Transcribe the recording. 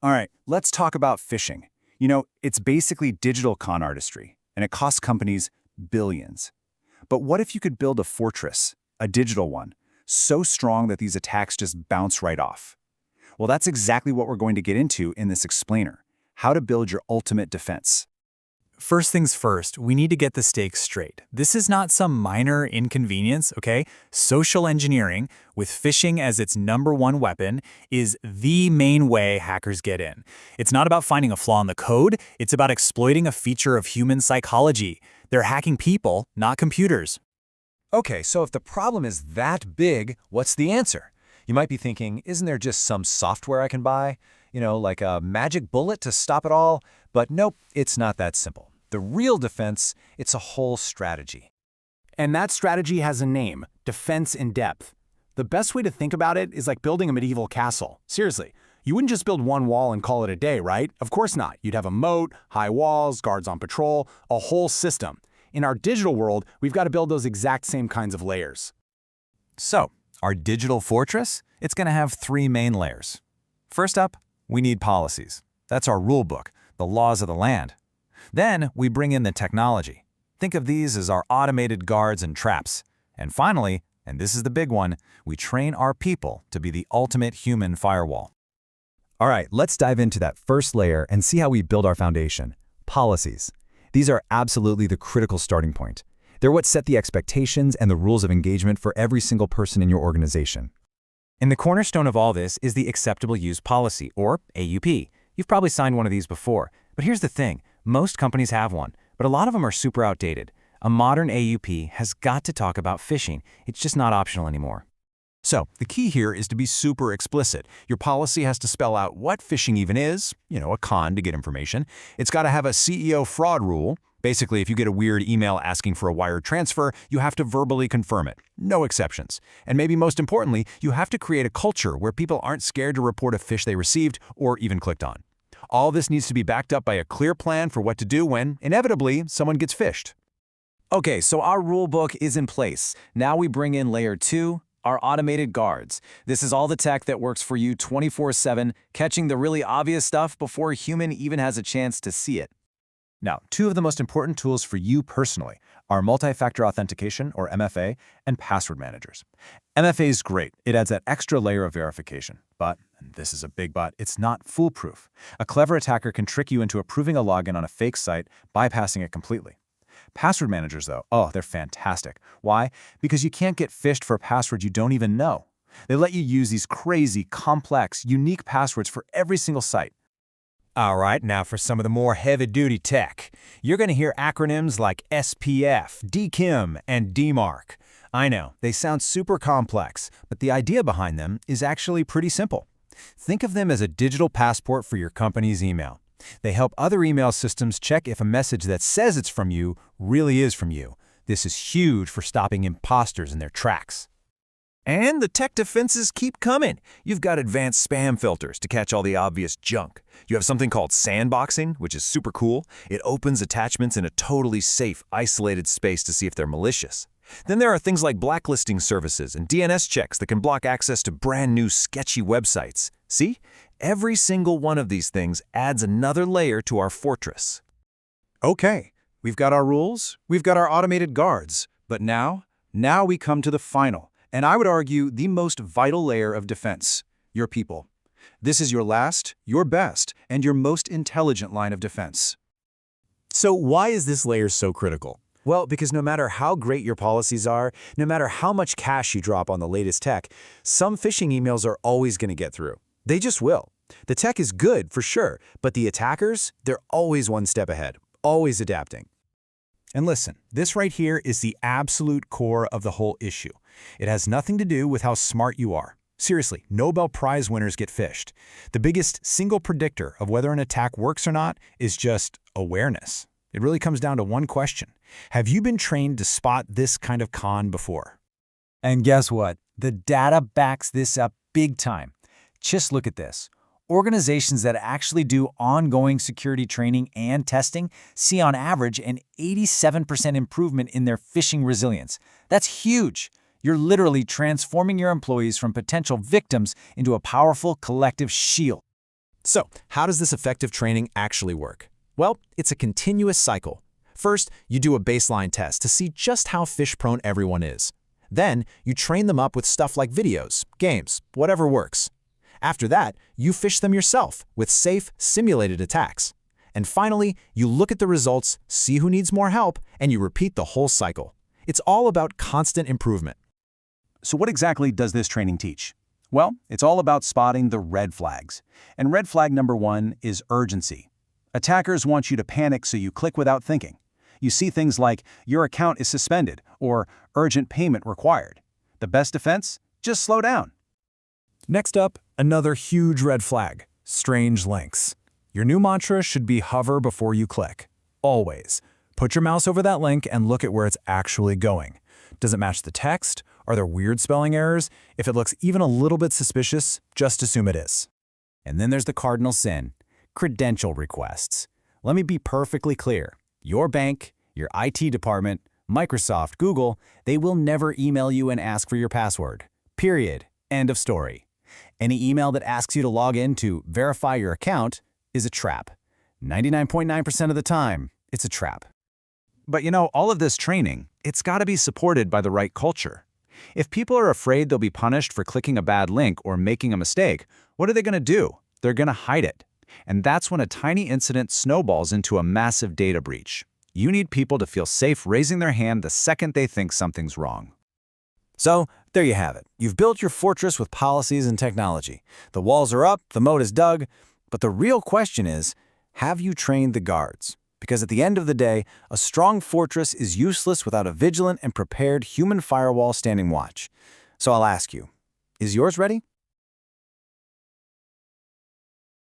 All right, let's talk about phishing. It's basically digital con artistry, and it costs companies billions. But what if you could build a fortress, a digital one, so strong that these attacks just bounce right off? Well, that's exactly what we're going to get into in this explainer, how to build your ultimate defense. First things first, we need to get the stakes straight. This is not some minor inconvenience, okay? Social engineering, with phishing as its #1 weapon, is the main way hackers get in. It's not about finding a flaw in the code, it's about exploiting a feature of human psychology. They're hacking people, not computers. Okay, so if the problem is that big, what's the answer? You might be thinking, isn't there just some software I can buy? Like a magic bullet to stop it all? But nope, it's not that simple. The real defense, it's a whole strategy. And that strategy has a name, defense in depth. The best way to think about it is like building a medieval castle. Seriously, you wouldn't just build one wall and call it a day, right? Of course not. You'd have a moat, high walls, guards on patrol, a whole system. In our digital world, we've got to build those exact same kinds of layers. So, our digital fortress, it's going to have 3 main layers. First up, we need policies. That's our rule book, the laws of the land. Then we bring in the technology. Think of these as our automated guards and traps. And finally, and this is the big one, we train our people to be the ultimate human firewall. All right, let's dive into that first layer and see how we build our foundation. Policies. These are absolutely the critical starting point. They're what set the expectations and the rules of engagement for every single person in your organization. And the cornerstone of all this is the Acceptable Use Policy, or AUP. You've probably signed one of these before. But here's the thing. Most companies have one, but a lot of them are super outdated. A modern AUP has got to talk about phishing. It's just not optional anymore. So, the key here is to be super explicit. Your policy has to spell out what phishing even is, a con to get information. It's got to have a CEO fraud rule. Basically, if you get a weird email asking for a wire transfer, you have to verbally confirm it. No exceptions. And maybe most importantly, you have to create a culture where people aren't scared to report a phish they received or even clicked on. All this needs to be backed up by a clear plan for what to do when, inevitably, someone gets phished. Okay, so our rule book is in place. Now we bring in layer 2, our automated guards. This is all the tech that works for you 24/7, catching the really obvious stuff before a human even has a chance to see it. Now, 2 of the most important tools for you personally are multi-factor authentication, or MFA, and password managers. MFA is great. It adds that extra layer of verification. But, and this is a big but, it's not foolproof. A clever attacker can trick you into approving a login on a fake site, bypassing it completely. Password managers, though, they're fantastic. Why? Because you can't get phished for a password you don't even know. They let you use these crazy, complex, unique passwords for every single site. All right, now for some of the more heavy-duty tech. You're going to hear acronyms like SPF, DKIM, and DMARC. I know, they sound super complex, but the idea behind them is actually pretty simple. Think of them as a digital passport for your company's email. They help other email systems check if a message that says it's from you really is from you. This is huge for stopping imposters in their tracks. And the tech defenses keep coming. You've got advanced spam filters to catch all the obvious junk. You have something called sandboxing, which is super cool. It opens attachments in a totally safe, isolated space to see if they're malicious. Then there are things like blacklisting services and DNS checks that can block access to brand new sketchy websites. See? Every single one of these things adds another layer to our fortress. Okay, we've got our rules, we've got our automated guards, but now we come to the final, and I would argue the most vital layer of defense, your people. This is your last, your best, and your most intelligent line of defense. So why is this layer so critical? Well, because no matter how great your policies are, no matter how much cash you drop on the latest tech, some phishing emails are always going to get through. They just will. The tech is good, for sure, but the attackers, they're always one step ahead, always adapting. And listen, this right here is the absolute core of the whole issue. It has nothing to do with how smart you are. Seriously, Nobel Prize winners get phished. The biggest single predictor of whether an attack works or not is just awareness. It really comes down to one question. Have you been trained to spot this kind of con before? And guess what? The data backs this up big time. Just look at this. Organizations that actually do ongoing security training and testing see on average an 87% improvement in their phishing resilience. That's huge. You're literally transforming your employees from potential victims into a powerful collective shield. So, how does this effective training actually work? Well, it's a continuous cycle. First, you do a baseline test to see just how phish-prone everyone is. Then, you train them up with stuff like videos, games, whatever works. After that, you phish them yourself with safe, simulated attacks. And finally, you look at the results, see who needs more help, and you repeat the whole cycle. It's all about constant improvement. So what exactly does this training teach? Well, it's all about spotting the red flags. And red flag number 1 is urgency. Attackers want you to panic so you click without thinking. You see things like, your account is suspended, or urgent payment required. The best defense? Just slow down. Next up, another huge red flag, strange links. Your new mantra should be hover before you click. Always. Put your mouse over that link and look at where it's actually going. Does it match the text? Are there weird spelling errors? If it looks even a little bit suspicious, just assume it is. And then there's the cardinal sin, credential requests. Let me be perfectly clear. Your bank, your IT department, Microsoft, Google, they will never email you and ask for your password. Period. End of story. Any email that asks you to log in to verify your account is a trap. 99.9% of the time, it's a trap. But you know, all of this training, it's got to be supported by the right culture. If people are afraid they'll be punished for clicking a bad link or making a mistake, what are they going to do? They're going to hide it. And that's when a tiny incident snowballs into a massive data breach. You need people to feel safe raising their hand the second they think something's wrong. So, there you have it. You've built your fortress with policies and technology. The walls are up, the moat is dug, but the real question is, have you trained the guards? Because at the end of the day, a strong fortress is useless without a vigilant and prepared human firewall standing watch. So I'll ask you, is yours ready?